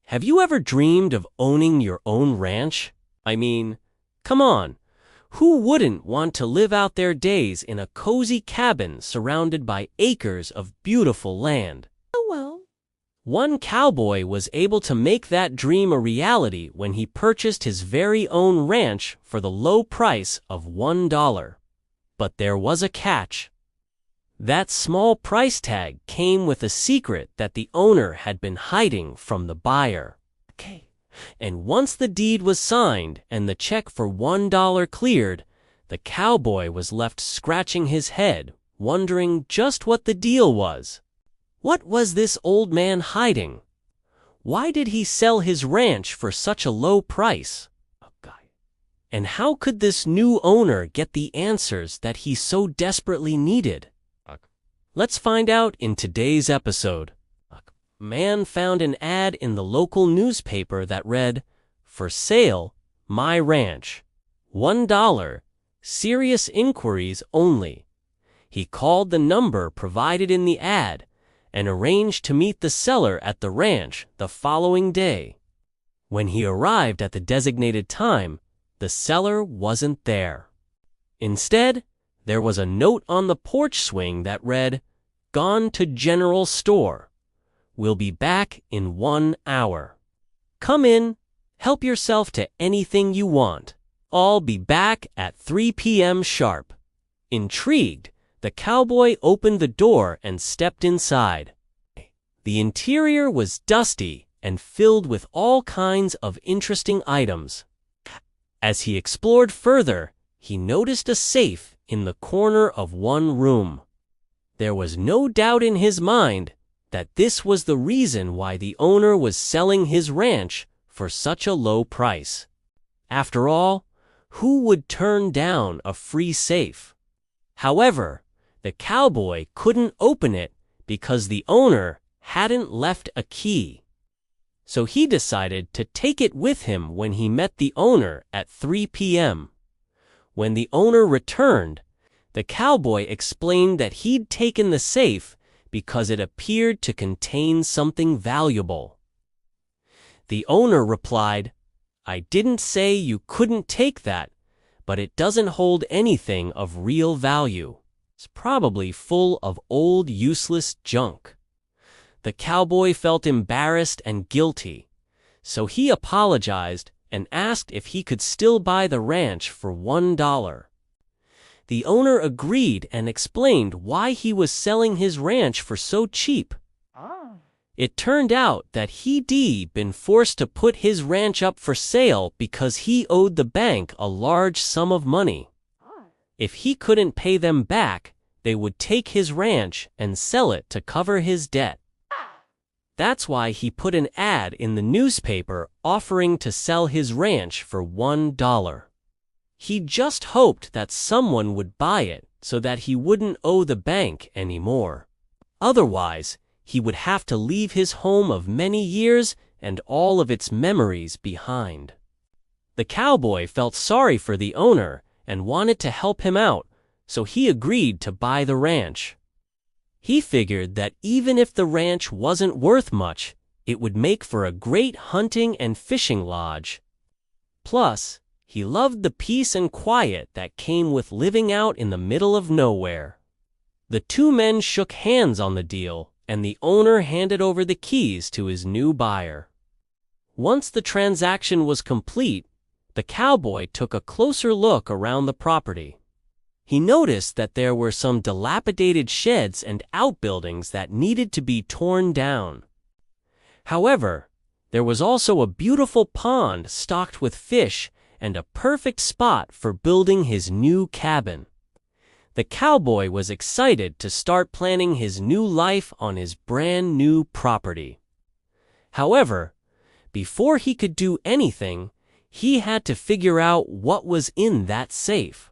Have you ever dreamed of owning your own ranch? I mean, come on, who wouldn't want to live out their days in a cozy cabin surrounded by acres of beautiful land? Oh well. One cowboy was able to make that dream a reality when he purchased his very own ranch for the low price of $1. But there was a catch. That small price tag came with a secret that the owner had been hiding from the buyer. And once the deed was signed and the check for $1 cleared, the cowboy was left scratching his head, wondering just what the deal was. What was this old man hiding? Why did he sell his ranch for such a low price? And how could this new owner get the answers that he so desperately needed? Let's find out in today's episode. A man found an ad in the local newspaper that read, "For sale, my ranch. $1, serious inquiries only." He called the number provided in the ad and arranged to meet the seller at the ranch the following day. When he arrived at the designated time, the seller wasn't there. Instead, there was a note on the porch swing that read, "Gone to general store. Will be back in 1 hour. Come in, help yourself to anything you want. I'll be back at 3 p.m. sharp." Intrigued, the cowboy opened the door and stepped inside. The interior was dusty and filled with all kinds of interesting items. As he explored further, he noticed a safe in the corner of one room. There was no doubt in his mind that this was the reason why the owner was selling his ranch for such a low price. After all, who would turn down a free safe? However, the cowboy couldn't open it because the owner hadn't left a key. So he decided to take it with him when he met the owner at 3 p.m. When the owner returned, the cowboy explained that he'd taken the safe because it appeared to contain something valuable. The owner replied, "I didn't say you couldn't take that, but it doesn't hold anything of real value. It's probably full of old, useless junk." The cowboy felt embarrassed and guilty, so he apologized and asked if he could still buy the ranch for $1. The owner agreed and explained why he was selling his ranch for so cheap. It turned out that he'd been forced to put his ranch up for sale because he owed the bank a large sum of money. If he couldn't pay them back, they would take his ranch and sell it to cover his debt. That's why he put an ad in the newspaper offering to sell his ranch for $1. He just hoped that someone would buy it so that he wouldn't owe the bank anymore. Otherwise, he would have to leave his home of many years and all of its memories behind. The cowboy felt sorry for the owner and wanted to help him out, so he agreed to buy the ranch. He figured that even if the ranch wasn't worth much, it would make for a great hunting and fishing lodge. Plus, he loved the peace and quiet that came with living out in the middle of nowhere. The two men shook hands on the deal, and the owner handed over the keys to his new buyer. Once the transaction was complete, the cowboy took a closer look around the property. He noticed that there were some dilapidated sheds and outbuildings that needed to be torn down. However, there was also a beautiful pond stocked with fish and a perfect spot for building his new cabin. The cowboy was excited to start planning his new life on his brand new property. However, before he could do anything, he had to figure out what was in that safe.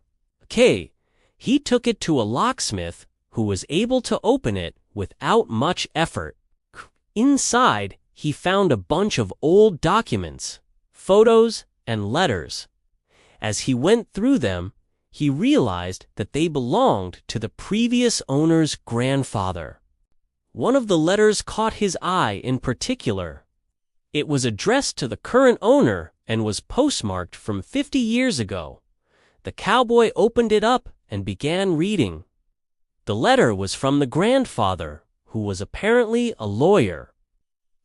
He took it to a locksmith who was able to open it without much effort. Inside, he found a bunch of old documents, photos, and letters. As he went through them, he realized that they belonged to the previous owner's grandfather. One of the letters caught his eye in particular. It was addressed to the current owner and was postmarked from 50 years ago. The cowboy opened it up and began reading. The letter was from the grandfather, who was apparently a lawyer.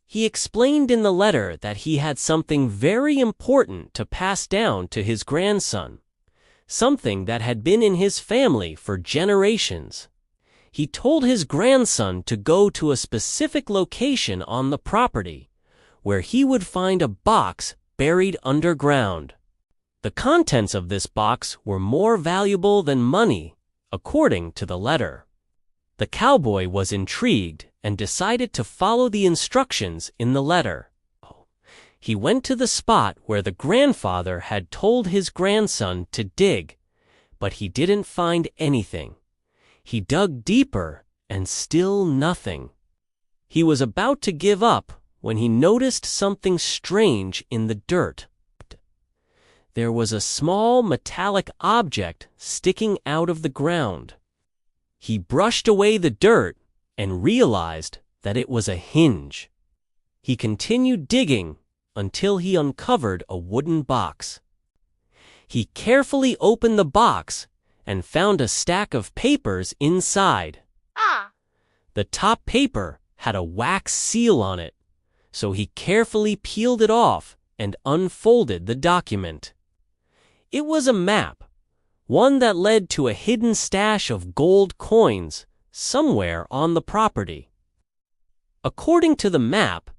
He explained in the letter that he had something very important to pass down to his grandson, something that had been in his family for generations. He told his grandson to go to a specific location on the property, where he would find a box buried underground. The contents of this box were more valuable than money, according to the letter. The cowboy was intrigued and decided to follow the instructions in the letter. He went to the spot where the grandfather had told his grandson to dig, but he didn't find anything. He dug deeper and still nothing. He was about to give up when he noticed something strange in the dirt. There was a small metallic object sticking out of the ground. He brushed away the dirt and realized that it was a hinge. He continued digging until he uncovered a wooden box. He carefully opened the box and found a stack of papers inside. The top paper had a wax seal on it, so he carefully peeled it off and unfolded the document. It was a map, one that led to a hidden stash of gold coins somewhere on the property. According to the map,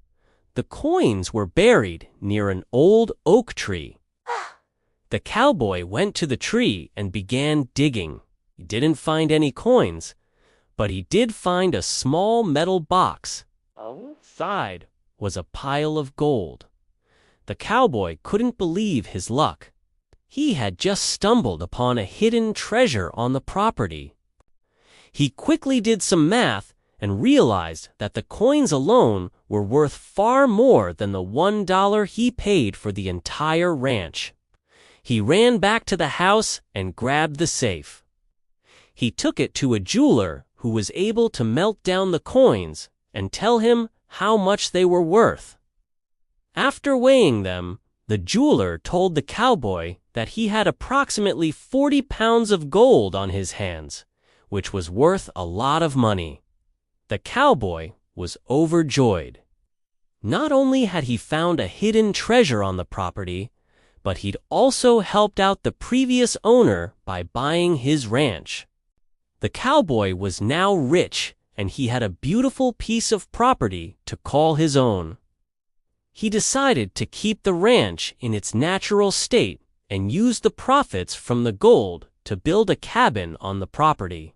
the coins were buried near an old oak tree. The cowboy went to the tree and began digging. He didn't find any coins, but he did find a small metal box. Inside was a pile of gold. The cowboy couldn't believe his luck. He had just stumbled upon a hidden treasure on the property. He quickly did some math and realized that the coins alone were worth far more than the $1 he paid for the entire ranch. He ran back to the house and grabbed the safe. He took it to a jeweler who was able to melt down the coins and tell him how much they were worth. After weighing them, the jeweler told the cowboy that he had approximately 40 pounds of gold on his hands, which was worth a lot of money. The cowboy was overjoyed. Not only had he found a hidden treasure on the property, but he'd also helped out the previous owner by buying his ranch. The cowboy was now rich, and he had a beautiful piece of property to call his own. He decided to keep the ranch in its natural state and use the profits from the gold to build a cabin on the property.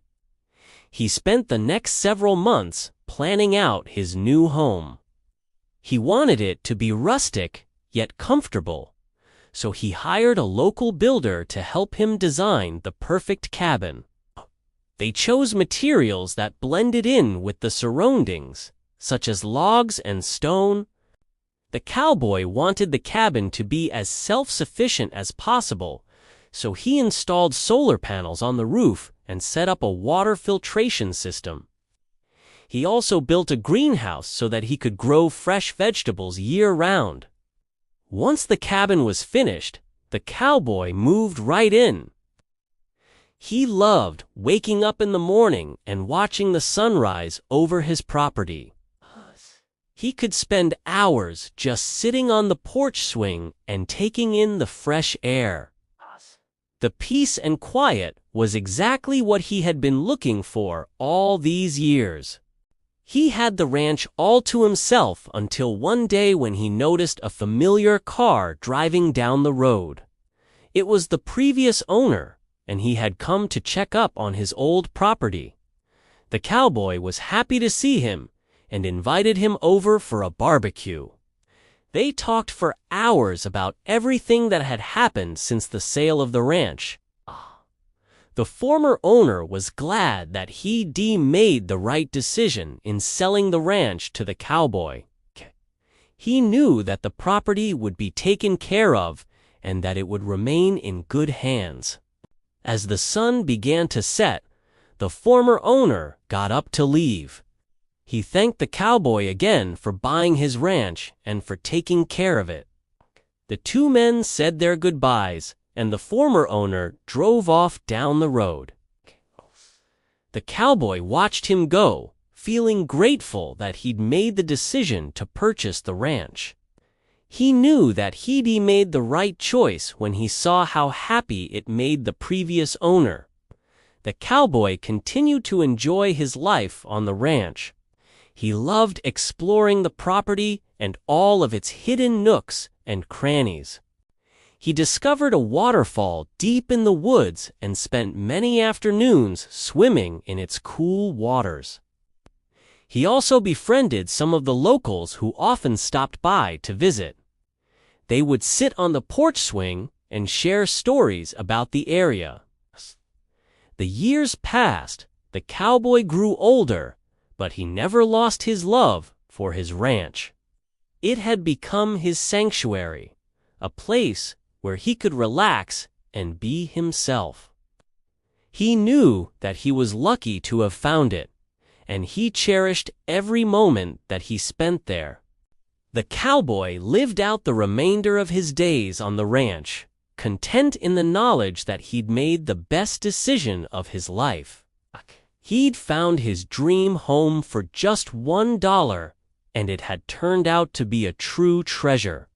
He spent the next several months planning out his new home. He wanted it to be rustic yet comfortable, so he hired a local builder to help him design the perfect cabin. They chose materials that blended in with the surroundings, such as logs and stone. The cowboy wanted the cabin to be as self-sufficient as possible, so he installed solar panels on the roof and set up a water filtration system. He also built a greenhouse so that he could grow fresh vegetables year-round. Once the cabin was finished, the cowboy moved right in. He loved waking up in the morning and watching the sunrise over his property. He could spend hours just sitting on the porch swing and taking in the fresh air. The peace and quiet was exactly what he had been looking for all these years. He had the ranch all to himself until one day when he noticed a familiar car driving down the road. It was the previous owner, and he had come to check up on his old property. The cowboy was happy to see him and invited him over for a barbecue. They talked for hours about everything that had happened since the sale of the ranch. The former owner was glad that he made the right decision in selling the ranch to the cowboy. He knew that the property would be taken care of and that it would remain in good hands. As the sun began to set, the former owner got up to leave. He thanked the cowboy again for buying his ranch and for taking care of it. The two men said their goodbyes, and the former owner drove off down the road. The cowboy watched him go, feeling grateful that he'd made the decision to purchase the ranch. He knew that he'd made the right choice when he saw how happy it made the previous owner. The cowboy continued to enjoy his life on the ranch. He loved exploring the property and all of its hidden nooks and crannies. He discovered a waterfall deep in the woods and spent many afternoons swimming in its cool waters. He also befriended some of the locals who often stopped by to visit. They would sit on the porch swing and share stories about the area. The years passed, the cowboy grew older, but he never lost his love for his ranch. It had become his sanctuary, a place where he could relax and be himself. He knew that he was lucky to have found it, and he cherished every moment that he spent there. The cowboy lived out the remainder of his days on the ranch, content in the knowledge that he'd made the best decision of his life. He'd found his dream home for just $1, and it had turned out to be a true treasure.